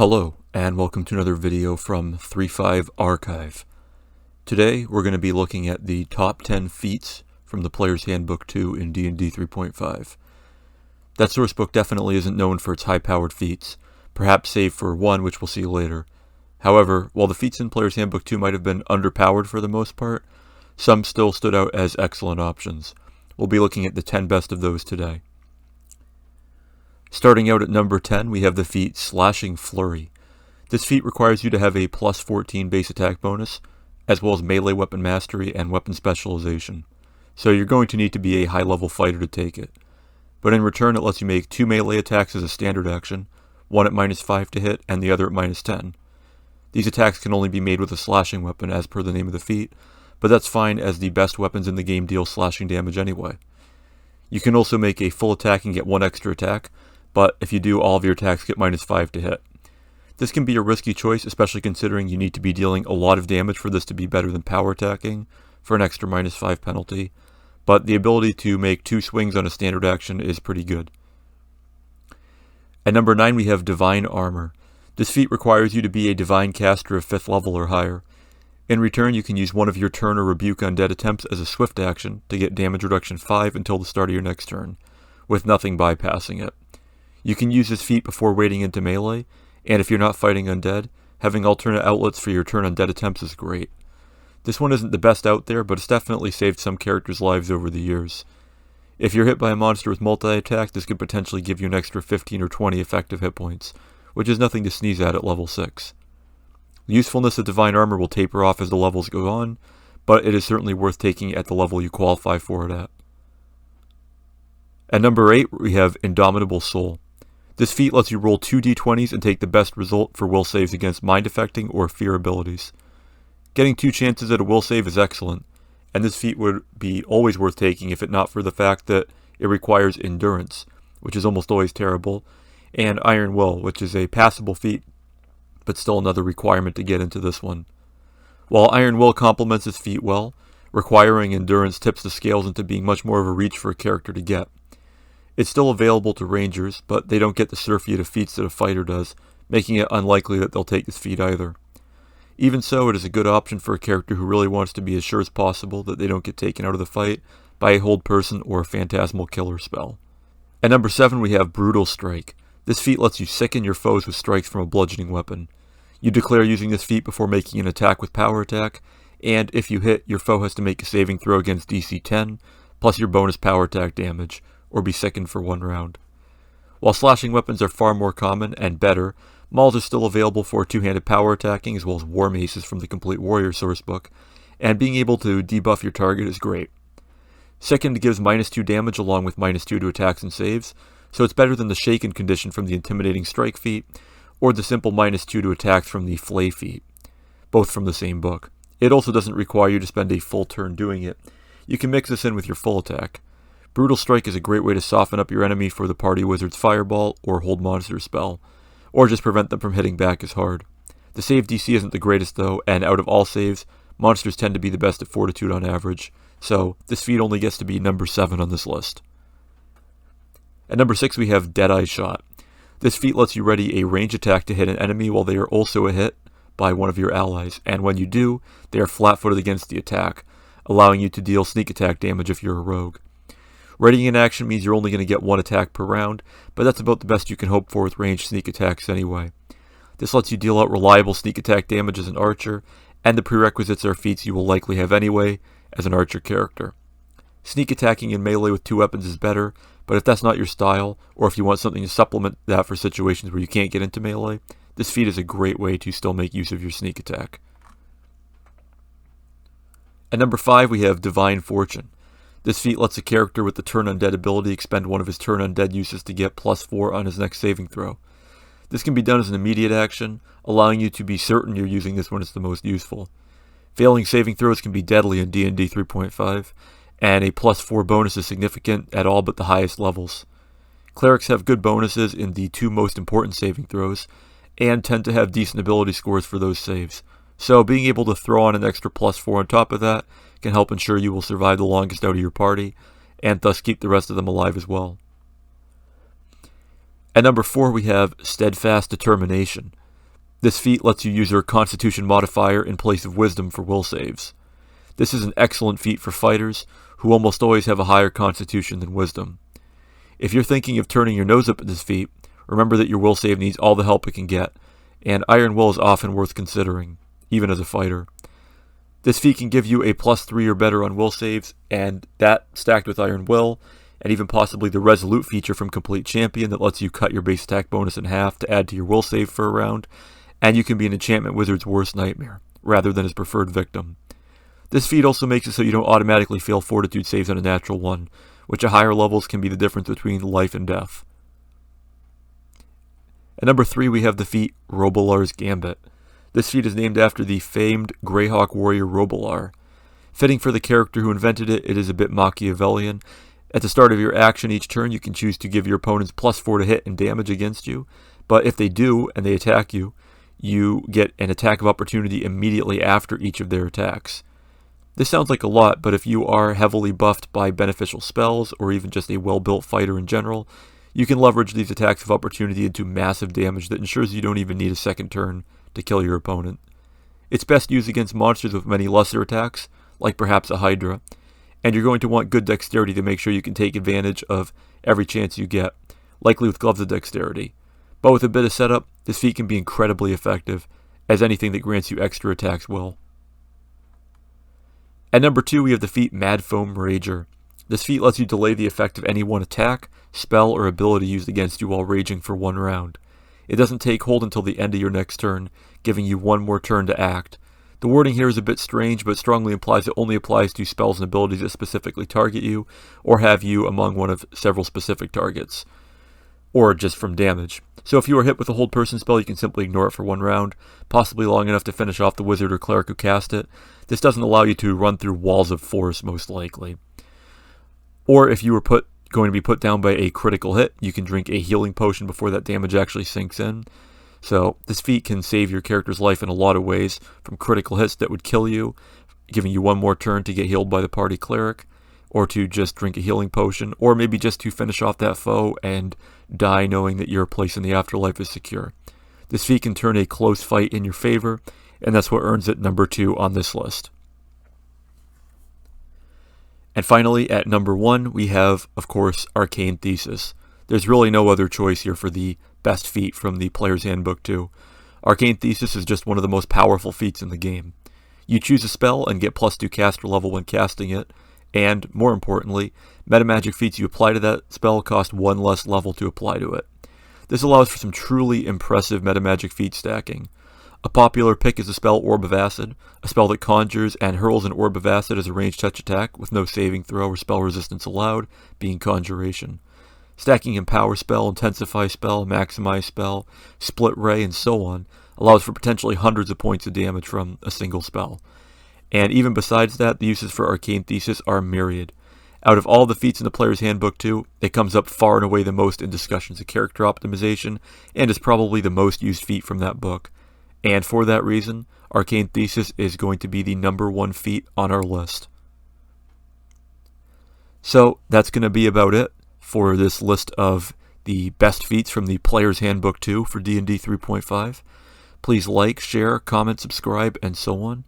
Hello, and welcome to another video from 3.5 Archive. Today, we're going to be looking at the top 10 feats from the Player's Handbook 2 in D&D 3.5. That sourcebook definitely isn't known for its high-powered feats, perhaps save for one, which we'll see later. However, while the feats in Player's Handbook 2 might have been underpowered for the most part, some still stood out as excellent options. We'll be looking at the 10 best of those today. Starting out at number 10, we have the feat Slashing Flurry. This feat requires you to have a plus 14 base attack bonus, as well as melee weapon mastery and weapon specialization. So you're going to need to be a high-level fighter to take it. But in return, it lets you make 2 melee attacks as a standard action, one at -5 to hit and the other at -10. These attacks can only be made with a slashing weapon as per the name of the feat, but that's fine as the best weapons in the game deal slashing damage anyway. You can also make a full attack and get 1 extra attack, but if you do, all of your attacks get -5 to hit. This can be a risky choice, especially considering you need to be dealing a lot of damage for this to be better than power attacking for an extra -5 penalty, but the ability to make 2 swings on a standard action is pretty good. At number 9 we have Divine Armor. This feat requires you to be a Divine caster of 5th level or higher. In return, you can use one of your turn or rebuke undead attempts as a swift action to get damage reduction 5 until the start of your next turn, with nothing bypassing it. You can use this feat before wading into melee, and if you're not fighting undead, having alternate outlets for your turn undead attempts is great. This one isn't the best out there, but it's definitely saved some characters' lives over the years. If you're hit by a monster with multi-attack, this could potentially give you an extra 15 or 20 effective hit points, which is nothing to sneeze at level 6. The usefulness of Divine Armor will taper off as the levels go on, but it is certainly worth taking at the level you qualify for it at. At number 8, we have Indomitable Soul. This feat lets you roll 2 d20s and take the best result for will saves against mind affecting or fear abilities. Getting 2 chances at a will save is excellent, and this feat would be always worth taking if it not for the fact that it requires endurance, which is almost always terrible, and Iron Will, which is a passable feat, but still another requirement to get into this one. While Iron Will complements this feat well, requiring endurance tips the scales into being much more of a reach for a character to get. It's still available to rangers, but they don't get the surfeit of feats that a fighter does, making it unlikely that they'll take this feat either. Even so, it is a good option for a character who really wants to be as sure as possible that they don't get taken out of the fight by a hold person or a phantasmal killer spell. At number 7 we have Brutal Strike. This feat lets you sicken your foes with strikes from a bludgeoning weapon. You declare using this feat before making an attack with power attack, and if you hit, your foe has to make a saving throw against DC 10, plus your bonus power attack damage, or be sickened for 1 round. While slashing weapons are far more common and better, mauls are still available for 2-handed power attacking as well as war maces from the Complete Warrior sourcebook, and being able to debuff your target is great. Sickened gives -2 damage along with -2 to attacks and saves, so it's better than the Shaken condition from the Intimidating Strike feat, or the simple -2 to attacks from the Flay feat, both from the same book. It also doesn't require you to spend a full turn doing it. You can mix this in with your full attack. Brutal Strike is a great way to soften up your enemy for the Party Wizard's Fireball or Hold Monster spell, or just prevent them from hitting back as hard. The save DC isn't the greatest though, and out of all saves, monsters tend to be the best at Fortitude on average, so this feat only gets to be number 7 on this list. At number 6 we have Deadeye Shot. This feat lets you ready a range attack to hit an enemy while they are also hit by one of your allies, and when you do, they are flat-footed against the attack, allowing you to deal sneak attack damage if you're a rogue. Readying an action means you're only going to get 1 attack per round, but that's about the best you can hope for with ranged sneak attacks anyway. This lets you deal out reliable sneak attack damage as an archer, and the prerequisites are feats you will likely have anyway as an archer character. Sneak attacking in melee with 2 weapons is better, but if that's not your style, or if you want something to supplement that for situations where you can't get into melee, this feat is a great way to still make use of your sneak attack. At number 5 we have Divine Fortune. This feat lets a character with the Turn Undead ability expend one of his Turn Undead uses to get +4 on his next saving throw. This can be done as an immediate action, allowing you to be certain you're using this when it's the most useful. Failing saving throws can be deadly in D&D 3.5, and a +4 bonus is significant at all but the highest levels. Clerics have good bonuses in the 2 most important saving throws, and tend to have decent ability scores for those saves. So being able to throw on an extra +4 on top of that can help ensure you will survive the longest out of your party, and thus keep the rest of them alive as well. At number 4 we have Steadfast Determination. This feat lets you use your Constitution modifier in place of Wisdom for will saves. This is an excellent feat for fighters, who almost always have a higher Constitution than Wisdom. If you're thinking of turning your nose up at this feat, remember that your will save needs all the help it can get, and Iron Will is often worth considering, even as a fighter. This feat can give you a +3 or better on will saves, and that stacked with Iron Will, and even possibly the Resolute feature from Complete Champion that lets you cut your base attack bonus in half to add to your will save for a round, and you can be an enchantment wizard's worst nightmare, rather than his preferred victim. This feat also makes it so you don't automatically fail fortitude saves on a natural one, which at higher levels can be the difference between life and death. At number 3 we have the feat Robilar's Gambit. This feat is named after the famed Greyhawk warrior Robilar. Fitting for the character who invented it, it is a bit Machiavellian. At the start of your action each turn, you can choose to give your opponents +4 to hit and damage against you, but if they do and they attack you, you get an attack of opportunity immediately after each of their attacks. This sounds like a lot, but if you are heavily buffed by beneficial spells, or even just a well-built fighter in general, you can leverage these attacks of opportunity into massive damage that ensures you don't even need a second turn to kill your opponent. It's best used against monsters with many lesser attacks, like perhaps a Hydra, and you're going to want good dexterity to make sure you can take advantage of every chance you get, likely with gloves of dexterity. But with a bit of setup, this feat can be incredibly effective, as anything that grants you extra attacks will. At number 2 we have the feat Mad Foam Rager. This feat lets you delay the effect of any one attack, spell, or ability used against you while raging for 1 round. It doesn't take hold until the end of your next turn, giving you 1 more turn to act. The wording here is a bit strange, but strongly implies it only applies to spells and abilities that specifically target you, or have you among one of several specific targets, or just from damage. So if you are hit with a hold person spell, you can simply ignore it for 1 round, possibly long enough to finish off the wizard or cleric who cast it. This doesn't allow you to run through walls of force, most likely. Or if you were going to be put down by a critical hit, you can drink a healing potion before that damage actually sinks in. So this feat can save your character's life in a lot of ways, from critical hits that would kill you, giving you 1 more turn to get healed by the party cleric, or to just drink a healing potion, or maybe just to finish off that foe and die knowing that your place in the afterlife is secure. This feat can turn a close fight in your favor, and that's what earns it number 2 on this list. And finally, at number 1, we have, of course, Arcane Thesis. There's really no other choice here for the best feat from the Player's Handbook 2. Arcane Thesis is just one of the most powerful feats in the game. You choose a spell and get +2 caster level when casting it, and, more importantly, metamagic feats you apply to that spell cost 1 less level to apply to it. This allows for some truly impressive metamagic feat stacking. A popular pick is the spell Orb of Acid, a spell that conjures and hurls an Orb of Acid as a ranged touch attack with no saving throw or spell resistance allowed, being Conjuration. Stacking Empower Spell, Intensify Spell, Maximize Spell, Split Ray, and so on allows for potentially hundreds of points of damage from a single spell. And even besides that, the uses for Arcane Thesis are myriad. Out of all the feats in the Player's Handbook 2, it comes up far and away the most in discussions of character optimization, and is probably the most used feat from that book. And for that reason, Arcane Thesis is going to be the number 1 feat on our list. So that's going to be about it for this list of the best feats from the Player's Handbook 2 for D&D 3.5. Please like, share, comment, subscribe, and so on.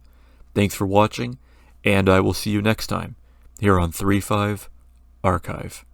Thanks for watching, and I will see you next time here on 3.5 Archive.